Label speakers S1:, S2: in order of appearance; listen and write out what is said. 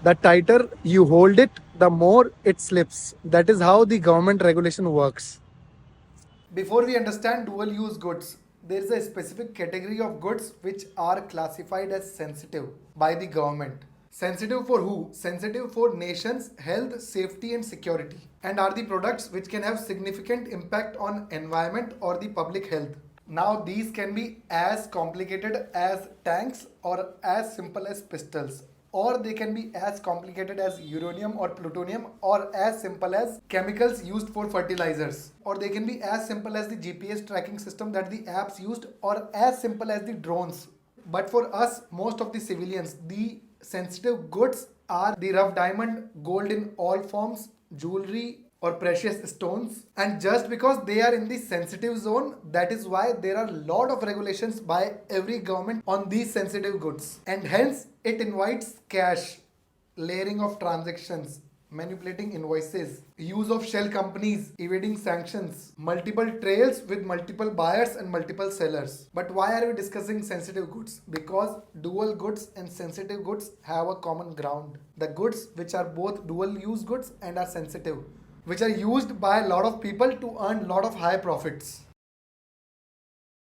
S1: The tighter you hold it, the more it slips. That is how the government regulation works.
S2: Before we understand dual use goods, there is a specific category of goods which are classified as sensitive by the government. Sensitive for who? Sensitive for nations' health, safety and security, and are the products which can have significant impact on environment or the public health. Now these can be as complicated as tanks or as simple as pistols, or they can be as complicated as uranium or plutonium, or as simple as chemicals used for fertilizers, or they can be as simple as the GPS tracking system that the apps used, or as simple as the drones. But for us, most of the civilians, the sensitive goods are the rough diamond, gold in all forms, jewelry, or precious stones. And just because they are in the sensitive zone, that is why there are a lot of regulations by every government on these sensitive goods. And hence, it invites cash, layering of transactions, manipulating invoices, use of shell companies, evading sanctions, multiple trails with multiple buyers and multiple sellers. But why are we discussing sensitive goods? Because dual goods and sensitive goods have a common ground. The goods which are both dual use goods and are sensitive, which are used by a lot of people to earn a lot of high profits.